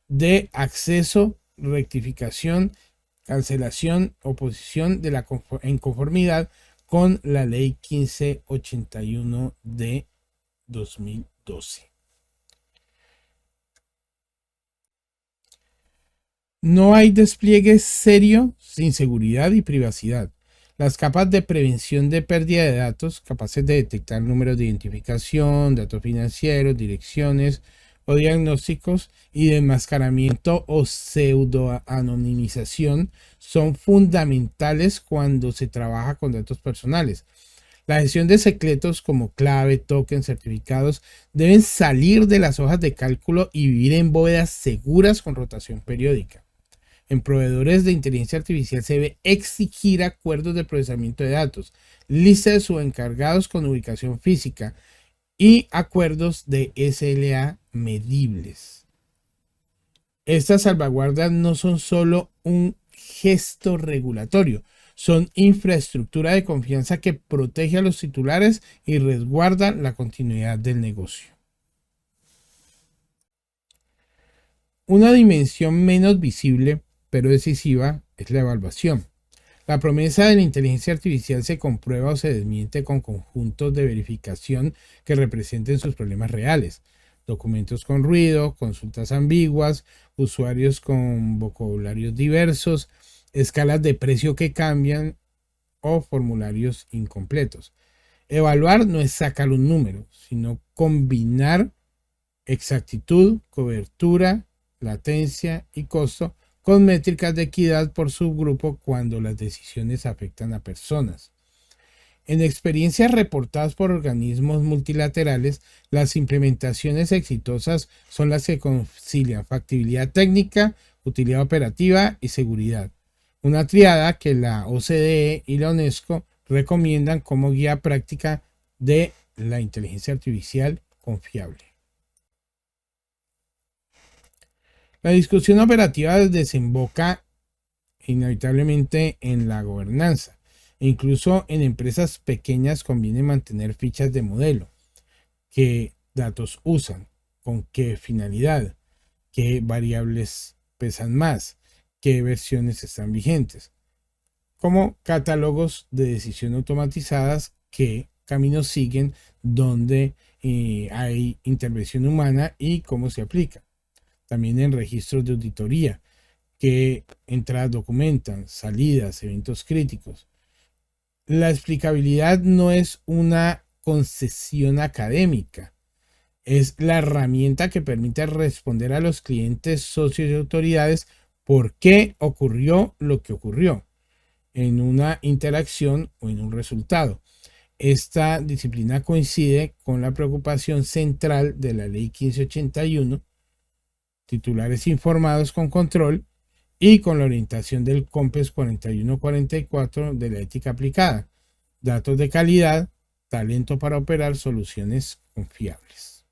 de acceso, rectificación, cancelación, oposición de la en conformidad con la Ley 1581 de 2012. No hay despliegue serio sin seguridad y privacidad. Las capas de prevención de pérdida de datos, capaces de detectar números de identificación, datos financieros, direcciones o diagnósticos y de enmascaramiento o pseudoanonimización, son fundamentales cuando se trabaja con datos personales. La gestión de secretos como clave, token, certificados deben salir de las hojas de cálculo y vivir en bóvedas seguras con rotación periódica. En proveedores de inteligencia artificial se debe exigir acuerdos de procesamiento de datos, lista de subencargados con ubicación física y acuerdos de SLA medibles. Estas salvaguardas no son solo un gesto regulatorio, son infraestructura de confianza que protege a los titulares y resguarda la continuidad del negocio. Una dimensión menos visible, pero decisiva, es la evaluación. La promesa de la inteligencia artificial se comprueba o se desmiente con conjuntos de verificación que representen sus problemas reales. Documentos con ruido, consultas ambiguas, usuarios con vocabularios diversos, escalas de precio que cambian o formularios incompletos. Evaluar no es sacar un número, sino combinar exactitud, cobertura, latencia y costo con métricas de equidad por subgrupo cuando las decisiones afectan a personas. En experiencias reportadas por organismos multilaterales, las implementaciones exitosas son las que concilian factibilidad técnica, utilidad operativa y seguridad. Una triada que la OCDE y la UNESCO recomiendan como guía práctica de la inteligencia artificial confiable. La discusión operativa desemboca inevitablemente en la gobernanza. Incluso en empresas pequeñas conviene mantener fichas de modelo. ¿Qué datos usan? ¿Con qué finalidad? ¿Qué variables pesan más? ¿Qué versiones están vigentes? Como catálogos de decisión automatizadas, qué caminos siguen, dónde hay intervención humana y cómo se aplica. También en registros de auditoría, qué entradas documentan, salidas, eventos críticos. La explicabilidad no es una concesión académica, es la herramienta que permite responder a los clientes, socios y autoridades por qué ocurrió lo que ocurrió en una interacción o en un resultado. Esta disciplina coincide con la preocupación central de la Ley 1581, titulares informados con control, y con la orientación del COMPES 4144 de la ética aplicada, datos de calidad, talento para operar soluciones confiables.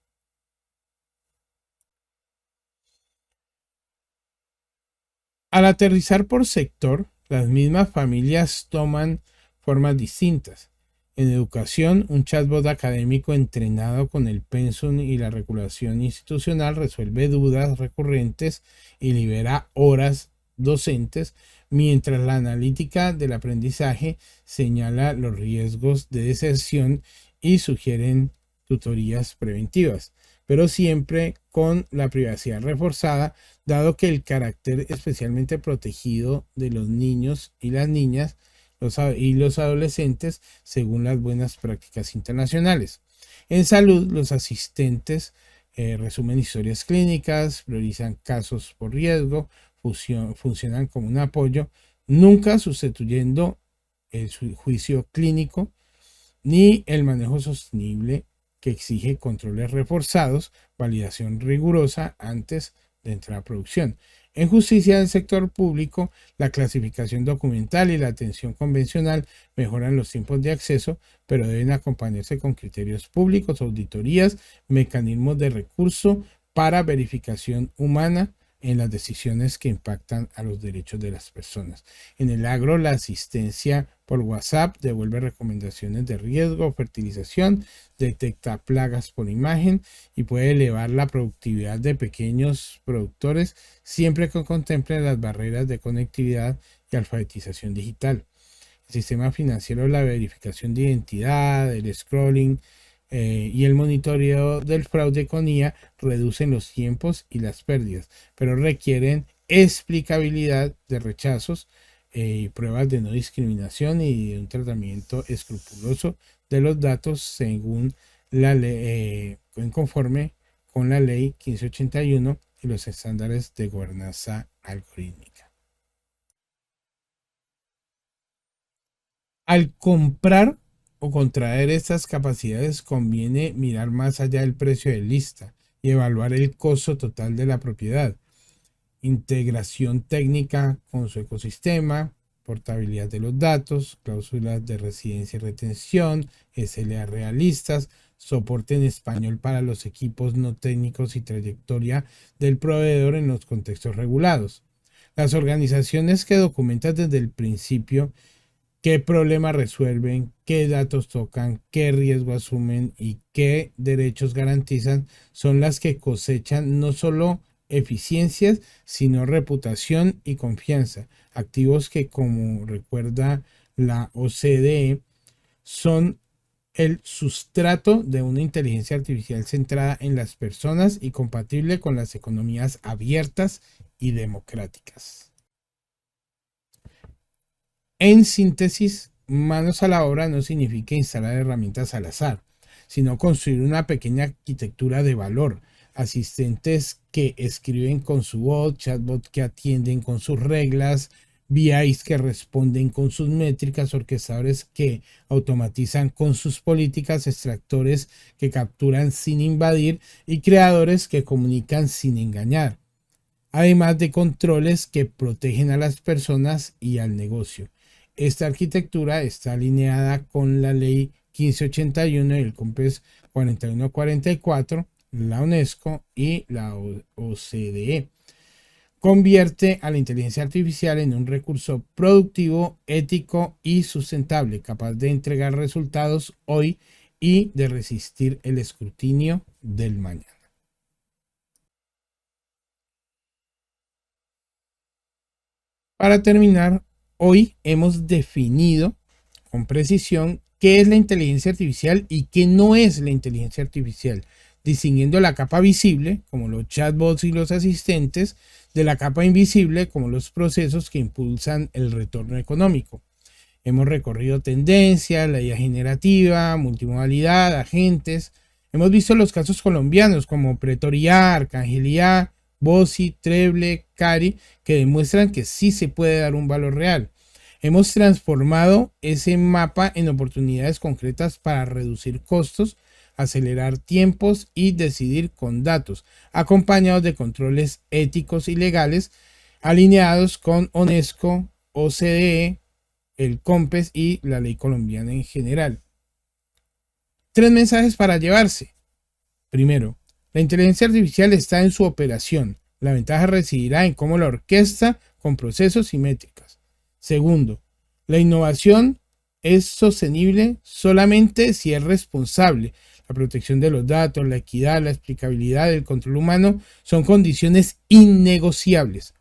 Al aterrizar por sector, las mismas familias toman formas distintas. En educación, un chatbot académico entrenado con el pensum y la regulación institucional resuelve dudas recurrentes y libera horas docentes, mientras la analítica del aprendizaje señala los riesgos de deserción y sugieren tutorías preventivas, pero siempre con la privacidad reforzada, dado que el carácter especialmente protegido de los niños y las niñas y los adolescentes según las buenas prácticas internacionales. En salud, los asistentes resumen historias clínicas, priorizan casos por riesgo, funcionan como un apoyo, nunca sustituyendo el juicio clínico ni el manejo sostenible que exige controles reforzados, validación rigurosa antes de entrar a producción. En justicia del sector público, la clasificación documental y la atención convencional mejoran los tiempos de acceso, pero deben acompañarse con criterios públicos, auditorías, mecanismos de recurso para verificación humana en las decisiones que impactan a los derechos de las personas. En el agro, la asistencia por WhatsApp devuelve recomendaciones de riesgo, fertilización, detecta plagas por imagen y puede elevar la productividad de pequeños productores siempre que contemplen las barreras de conectividad y alfabetización digital. El sistema financiero, la verificación de identidad, el scrolling, y el monitoreo del fraude con IA reducen los tiempos y las pérdidas, pero requieren explicabilidad de rechazos, pruebas de no discriminación y de un tratamiento escrupuloso de los datos según la ley, conforme con la ley 1581 y los estándares de gobernanza algorítmica. Al comprar o contraer estas capacidades conviene mirar más allá del precio de lista y evaluar el costo total de la propiedad, integración técnica con su ecosistema, portabilidad de los datos, cláusulas de residencia y retención, SLA realistas, soporte en español para los equipos no técnicos y trayectoria del proveedor en los contextos regulados. Las organizaciones que documentan desde el principio qué problemas resuelven, qué datos tocan, qué riesgo asumen y qué derechos garantizan son las que cosechan no solo eficiencias, sino reputación y confianza, activos que, como recuerda la OCDE, son el sustrato de una inteligencia artificial centrada en las personas y compatible con las economías abiertas y democráticas. En síntesis, manos a la obra no significa instalar herramientas al azar, sino construir una pequeña arquitectura de valor, asistentes que escriben con su voz, chatbots que atienden con sus reglas, VIs que responden con sus métricas, orquestadores que automatizan con sus políticas, extractores que capturan sin invadir y creadores que comunican sin engañar, además de controles que protegen a las personas y al negocio. Esta arquitectura está alineada con la Ley 1581 y el COMPES 4144, la UNESCO y la OCDE. Convierte a la inteligencia artificial en un recurso productivo, ético y sustentable, capaz de entregar resultados hoy y de resistir el escrutinio del mañana. Para terminar, hoy hemos definido con precisión qué es la inteligencia artificial y qué no es la inteligencia artificial, distinguiendo la capa visible, como los chatbots y los asistentes, de la capa invisible, como los procesos que impulsan el retorno económico. Hemos recorrido tendencias, la IA generativa, multimodalidad, agentes. Hemos visto los casos colombianos como Pretoria, Arcangelia, Bossi, Treble, Cari, que demuestran que sí se puede dar un valor real. Hemos transformado ese mapa en oportunidades concretas para reducir costos, acelerar tiempos y decidir con datos, acompañados de controles éticos y legales alineados con UNESCO, OCDE, el COMPES y la ley colombiana en general. 3 mensajes para llevarse. Primero, la inteligencia artificial está en su operación. La ventaja residirá en cómo la orquesta con procesos y métricas. Segundo, la innovación es sostenible solamente si es responsable. La protección de los datos, la equidad, la explicabilidad, el control humano son condiciones innegociables.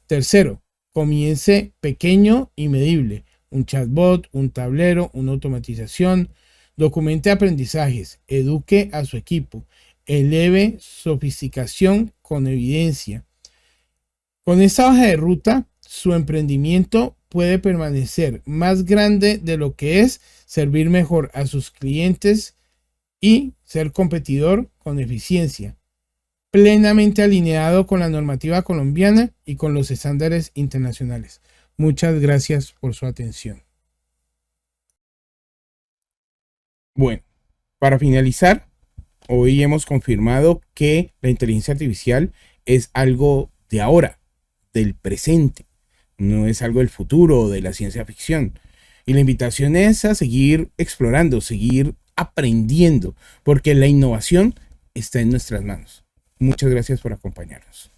Tercero, comience pequeño y medible. Un chatbot, un tablero, una automatización. Documente aprendizajes, eduque a su equipo, eleve sofisticación con evidencia. Con esta hoja de ruta, su emprendimiento puede permanecer más grande de lo que es, servir mejor a sus clientes y ser competidor con eficiencia, plenamente alineado con la normativa colombiana y con los estándares internacionales. Muchas gracias por su atención. Bueno, para finalizar, hoy hemos confirmado que la inteligencia artificial es algo de ahora, del presente, no es algo del futuro o de la ciencia ficción. Y la invitación es a seguir explorando, seguir aprendiendo, porque la innovación está en nuestras manos. Muchas gracias por acompañarnos.